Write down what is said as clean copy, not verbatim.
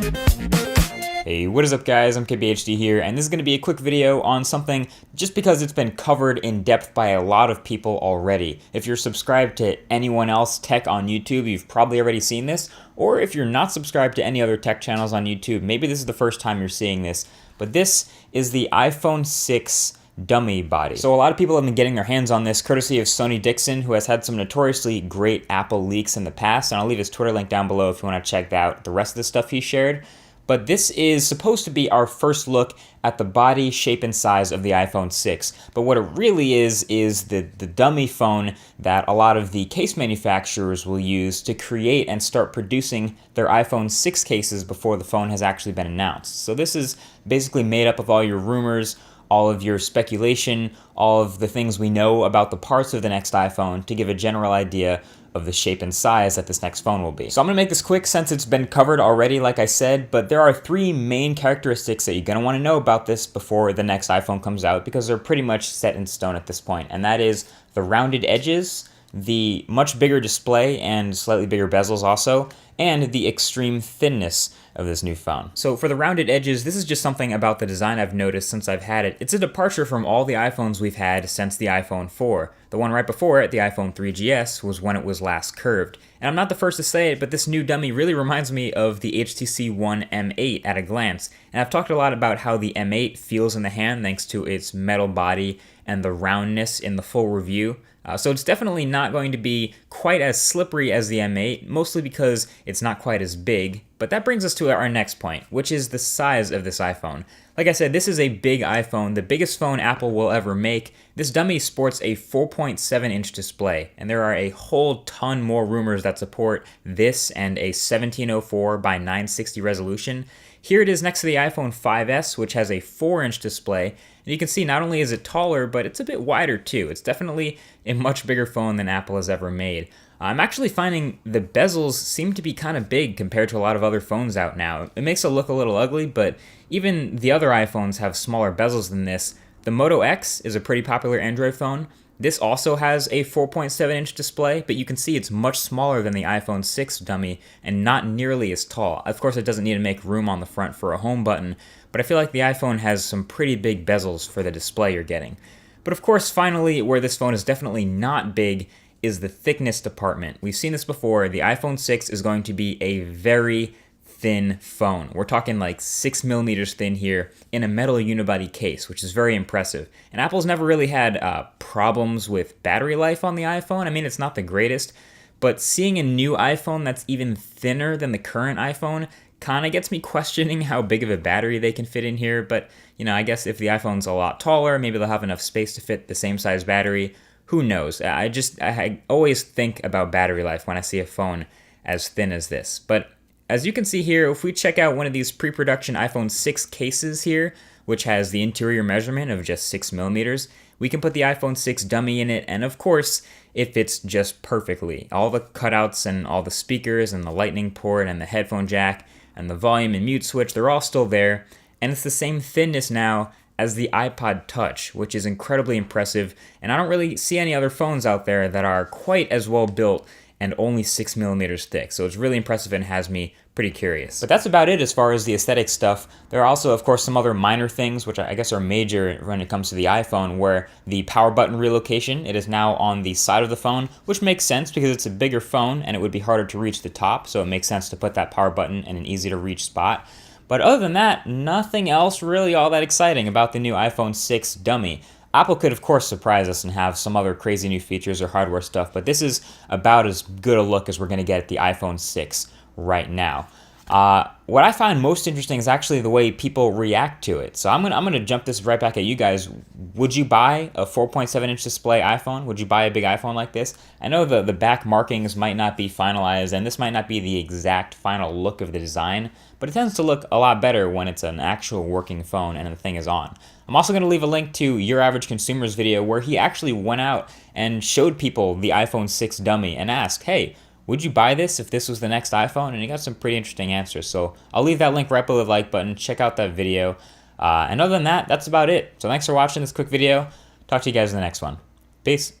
Hey, what is up guys, I'm KBHD here, and this is going to be a quick video on something just because it's been covered in depth by a lot of people already. If you're subscribed to anyone else tech on YouTube, you've probably already seen this, or if you're not subscribed to any other tech channels on YouTube, maybe this is the first time you're seeing this, but this is the iPhone 6 dummy body. So a lot of people have been getting their hands on this courtesy of Sony Dixon, who has had some notoriously great Apple leaks in the past, and I'll leave his Twitter link down below if you want to check out the rest of the stuff he shared. But this is supposed to be our first look at the body, shape, and size of the iPhone 6. But what it really is the dummy phone that a lot of the case manufacturers will use to create and start producing their iPhone 6 cases before the phone has actually been announced. So this is basically made up of all your rumors, all of your speculation, all of the things we know about the parts of the next iPhone to give a general idea of the shape and size that this next phone will be. So I'm gonna make this quick since it's been covered already, like I said, but there are three main characteristics that you're gonna wanna know about this before the next iPhone comes out because they're pretty much set in stone at this point, and that is the rounded edges, the much bigger display and slightly bigger bezels also, and the extreme thinness of this new phone. So for the rounded edges, this is just something about the design I've noticed since I've had it. It's a departure from all the iPhones we've had since the iPhone 4. The one right before it, the iPhone 3GS, was when it was last curved. And I'm not the first to say it, but this new dummy really reminds me of the HTC One M8 at a glance. And I've talked a lot about how the M8 feels in the hand thanks to its metal body and the roundness in the full review. So it's definitely not going to be quite as slippery as the M8, mostly because it's not quite as big. But that brings us to our next point, which is the size of this iPhone. Like I said, this is a big iPhone, the biggest phone Apple will ever make. This dummy sports a 4.7-inch display, and there are a whole ton more rumors that support this and a 1704 by 960 resolution. Here it is next to the iPhone 5S, which has a 4-inch display, and you can see not only is it taller, but it's a bit wider too. It's definitely a much bigger phone than Apple has ever made. I'm actually finding the bezels seem to be kind of big compared to a lot of other phones out now. It makes it look a little ugly, but even the other iPhones have smaller bezels than this. The Moto X is a pretty popular Android phone. This also has a 4.7-inch display, but you can see it's much smaller than the iPhone 6 dummy and not nearly as tall. Of course, it doesn't need to make room on the front for a home button, but I feel like the iPhone has some pretty big bezels for the display you're getting. But of course, finally, where this phone is definitely not big is the thickness department. We've seen this before. The iPhone 6 is going to be a very thin phone. We're talking like 6 millimeters thin here in a metal unibody case, which is very impressive. And Apple's never really had problems with battery life on the iPhone. I mean, it's not the greatest, but seeing a new iPhone that's even thinner than the current iPhone kind of gets me questioning how big of a battery they can fit in here. But, you know, I guess if the iPhone's a lot taller, maybe they'll have enough space to fit the same size battery. Who knows? I always think about battery life when I see a phone as thin as this. But as you can see here, if we check out one of these pre-production iPhone 6 cases here, which has the interior measurement of just 6 millimeters, we can put the iPhone 6 dummy in it, and of course, it fits just perfectly. All the cutouts and all the speakers and the lightning port and the headphone jack and the volume and mute switch, they're all still there, and it's the same thinness now as the iPod Touch, which is incredibly impressive, and I don't really see any other phones out there that are quite as well built and only 6 millimeters thick, so it's really impressive and has me pretty curious. But that's about it as far as the aesthetic stuff. There are also, of course, some other minor things, which I guess are major when it comes to the iPhone, where the power button relocation, it is now on the side of the phone, which makes sense because it's a bigger phone and it would be harder to reach the top, so it makes sense to put that power button in an easy to reach spot. But other than that, nothing else really all that exciting about the new iPhone 6 dummy. Apple could, of course, surprise us and have some other crazy new features or hardware stuff, but this is about as good a look as we're going to get at the iPhone 6 right now. What I find most interesting is actually the way people react to it. So I'm gonna jump this right back at you guys. Would you buy a 4.7-inch display iPhone? Would you buy a big iPhone like this? I know the back markings might not be finalized, and this might not be the exact final look of the design, but it tends to look a lot better when it's an actual working phone and the thing is on. I'm also going to leave a link to Your Average Consumer's video where he actually went out and showed people the iPhone 6 dummy and asked, hey, would you buy this if this was the next iPhone? And he got some pretty interesting answers. So I'll leave that link right below the like button. Check out that video. And other than that, that's about it. So thanks for watching this quick video. Talk to you guys in the next one. Peace.